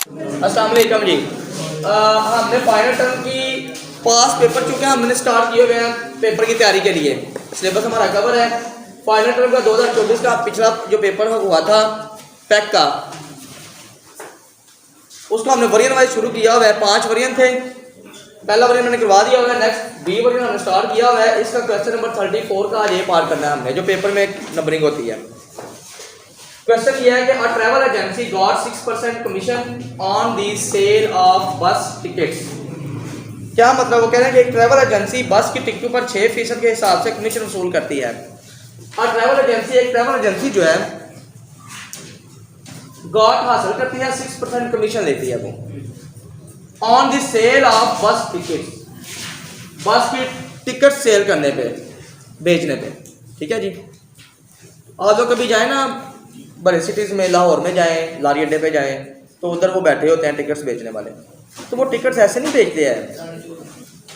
अस्सलाम वालेकुम जी। हमने फाइनल टर्म की पास पेपर चुके हैं, हमने स्टार्ट किए हुए हैं पेपर की तैयारी के लिए। सिलेबस हमारा कवर है। फाइनल टर्म का 2024 का पिछला जो पेपर हुआ था पैक का, उसको हमने वरियन वाइज शुरू किया हुआ है। 5 वरियन थे, पहला वरियन मैंने करवा दिया हुआ है। नेक्स्ट बी वरियन हमने स्टार्ट किया हुआ है। इसका क्वेश्चन नंबर 34 का आज ये पार करना है हमने, जो पेपर में नंबरिंग होती है। क्वेश्चन ये है कि a travel agency got 6% commission on the sale of bus tickets. क्या मतलब? वो कह रहे हैं कि एक ट्रैवल एजेंसी बस की टिकटों पर 6% के हिसाब से कमीशन वसूल करती है। अ ट्रैवल एजेंसी, एक ट्रैवल एजेंसी जो है गॉट हासिल करती है, 6% कमीशन लेती है वो on the sale of bus tickets, बस की टिकट सेल करने पे, बेचने पे। ठीक है जी। आप लोग कभी जाए ना बड़े सिटीज़ में, लाहौर में जाएं, लारी अड्डे पे जाएं, तो उधर वो बैठे होते हैं टिकट्स बेचने वाले। तो वो टिकट्स ऐसे नहीं बेचते हैं,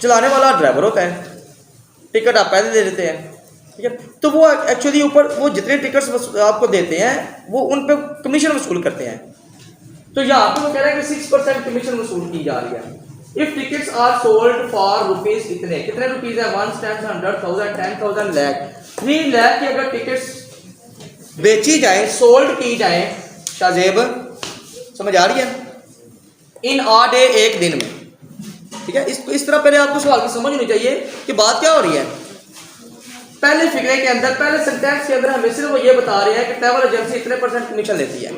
चलाने वाला ड्राइवर होता है, टिकट आप पहले दे देते हैं। ठीक है। तो वो एक्चुअली ऊपर वो जितने टिकट्स आपको देते हैं वो उन पे कमीशन वसूल करते हैं। तो यहाँ पे वो कह रहे हैं कि 6% कमीशन वसूल की जा रही है। If tickets are sold for rupees, इतने कितने रुपीज है? 1, 10, 100,000, 10,000, लाख, 3 लाख की अगर टिकट्स बेची जाए, सोल्ड की जाए, शाजेब समझ आ रही है, इन आ डे, एक दिन में। ठीक है। इस तरह पहले आपको सवाल की समझ होनी चाहिए कि बात क्या हो रही है। पहले फिगरे के अंदर, पहले सेंटेंस के अंदर हमें सिर्फ वो ये बता रहे हैं कि ट्रैवल एजेंसी इतने % कमीशन लेती है।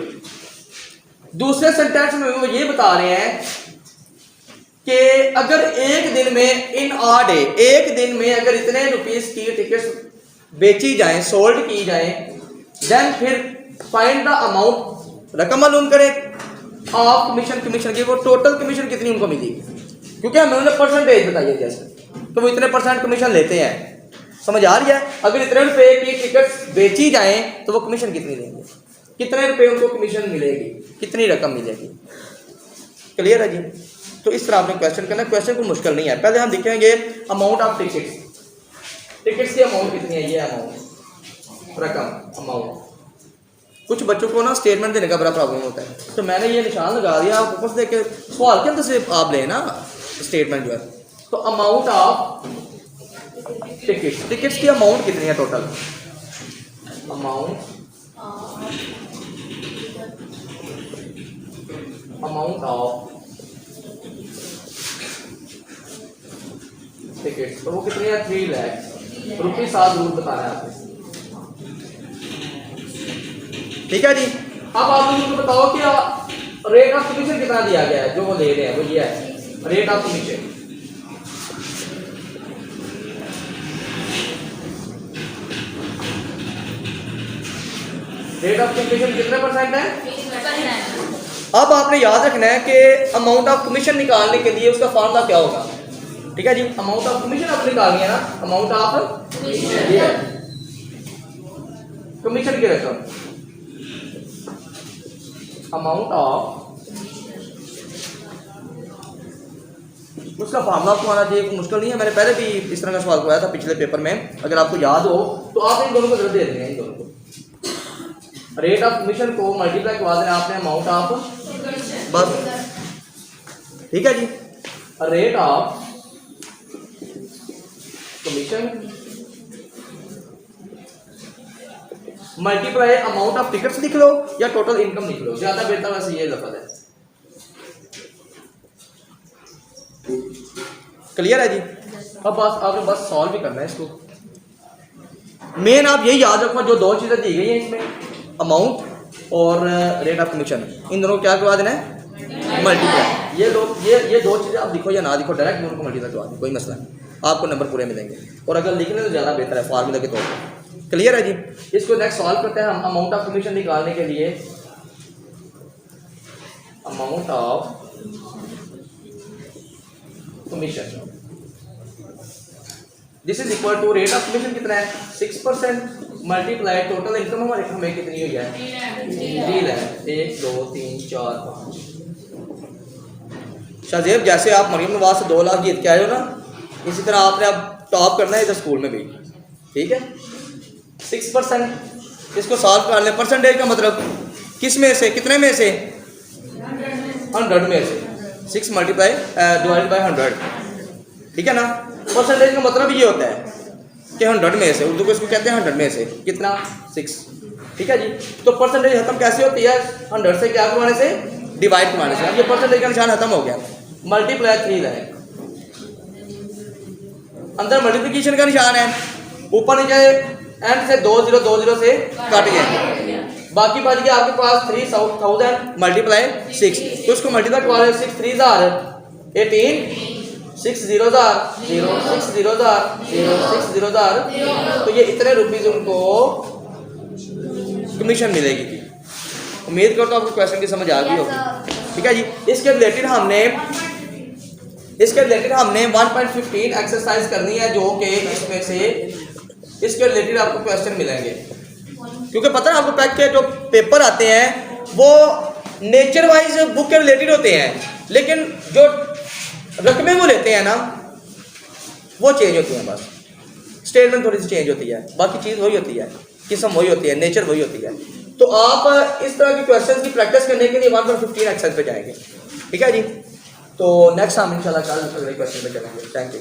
दूसरे सेंटेंस में वो ये बता रहे हैं कि अगर एक दिन में, इन आ डे, एक दिन में अगर इतने रुपीस की टिकट बेची जाए, सोल्ड की जाए, देन फिर फाइंड द अमाउंट, रकम मालूम करें ऑफ कमीशन, कमीशन की वो टोटल कमीशन कितनी उनको मिलेगी, क्योंकि हमें उन्होंने परसेंटेज बताई है जैसे, तो वो इतने % कमीशन लेते हैं। समझ आ रही है? अगर इतने रुपए की टिकट बेची जाए तो वो कमीशन कितनी लेंगे, कितने रुपए उनको कमीशन मिलेगी, कितनी रकम मिलेगी। क्लियर है जी? तो इस तरह आपने क्वेश्चन करना। क्वेश्चन कोई मुश्किल नहीं है। पहले हम देखेंगे अमाउंट ऑफ टिकट्स, टिकट्स की अमाउंट कितनी है, ये अमाउंट, रकम, अमाउंट। कुछ बच्चों को ना स्टेटमेंट देने का बड़ा प्रॉब्लम होता है, तो मैंने ये निशान लगा दिया, आप ऊपर से देख के सवाल के अंदर से आप लें ना स्टेटमेंट जो है। तो अमाउंट ऑफ टिकट्स, टिकट्स की अमाउंट कितनी है टोटल, अमाउंट ऑफ टिकट्स, तो वो कितनी है? 3 लाख रुपये। साथ जरूर बताना है आपने। ठीक है जी। अब आप मुझे बताओ कि रेट ऑफ कमीशन कितना दिया गया है, जो वो ले रहे हैं वो ये है rate of commission. Rate of commission कितने % है? अब आपने याद रखना है कि अमाउंट ऑफ कमीशन निकालने के लिए उसका फॉर्मूला क्या होगा। ठीक है जी। अमाउंट ऑफ कमीशन आपने निकालनी है ना, अमाउंट ऑफ ये है कमीशन की रकम, अमाउंट ऑफ, उसका फार्मूला आपको आना चाहिए, मुश्किल नहीं है। मैंने पहले भी इस तरह का सवाल कराया था पिछले पेपर में, अगर आपको याद हो तो आप इन दोनों को जरूर दे देंगे। इन दोनों को रेट ऑफ कमीशन को मल्टीप्लाई करवा देना आपने अमाउंट ऑफ बस। ठीक है जी। Rate of commission multiply amount of tickets लिख लो या टोटल इनकम लिख लो, ज्यादा बेहतर वैसे ये लफज है। क्लियर है जी? अब बस आपने बस सॉल्व भी करना है इसको। मेन आप यही याद रखो, जो 2 चीजें दी गई हैं इसमें, अमाउंट और रेट ऑफ कमीशन, इन दोनों को क्या करवा देना है? मल्टीप्लाई। ये दो चीजें आप लिखो या ना लिखो, डायरेक्ट दोनों को मल्टीप्लाई करवा दो, कोई मसला नहीं, आपको नंबर पूरे मिलेंगे। और अगर लिखने तो ज्यादा बेहतर है फार्मूला के तौर पर। क्लियर है जी? इसको नेक्स्ट सॉल्व करते हैं हम। अमाउंट ऑफ कमीशन निकालने के लिए amount of commission, this is equal to rate of commission कितना है? 6% मल्टीप्लाई टोटल इनकम हमारे हमें कितनी हुई है? 3 लाख। 1, 2, 3, 4, 5। शाजेब जैसे आप मरियम नवाज से 2 लाख जीत के आए हो ना, इसी तरह आपने अब टॉप करना है इधर स्कूल में भी। ठीक है। 6%, इसको सॉल्व कर लें। परसेंटेज का मतलब किस में से, कितने में से? 100 में से 6 मल्टीप्लाई डिवाइड बाई 100, ठीक है ना। परसेंटेज का मतलब ये होता है कि 100 में से, उर्दू को इसको कहते हैं 100 में से कितना 6, ठीक है जी। तो परसेंटेज खत्म कैसे होती है? 100 से क्या करवाने से? डिवाइड करवाने से। अब ये परसेंटेज का निशान खत्म हो गया, मल्टीप्लाई 3 है, अंदर मल्टीप्लिकेशन का निशान है, ऊपर नीचे एंड से 2020 से कट गए, बाकी बच गया आपके पास 3000 मल्टीप्लाई 6, तो उसको मल्टीप्लाई करवा रहे 6 3 18, 6 0 0 6 0 0 6 0, तो ये इतने रुपीज उनको कमीशन मिलेगी। उम्मीद करता हूँ आपको क्वेश्चन की समझ आ गई होगी, ठीक है जी। इसके रिलेटेड हमने 1.15 एक्सरसाइज करनी है, जो कि इसमें से इसके रिलेटेड आपको क्वेश्चन मिलेंगे, क्योंकि पता है आपको पैक के जो पेपर आते हैं वो नेचर वाइज बुक के रिलेटेड होते हैं, लेकिन जो रकमें वो लेते हैं ना वो चेंज होती हैं, बस स्टेटमेंट थोड़ी सी चेंज होती है, बाकी चीज़ वही होती है, किस्म वही होती है, नेचर वही होती है। तो आप इस तरह के क्वेश्चंस की प्रैक्टिस करने के लिए 1.15 एक्सरसाइज पे जाएंगे, ठीक है जी। तो नेक्स्ट हम इंशाल्लाह कल अगले क्वेश्चन पे चलेंगे। Thank you.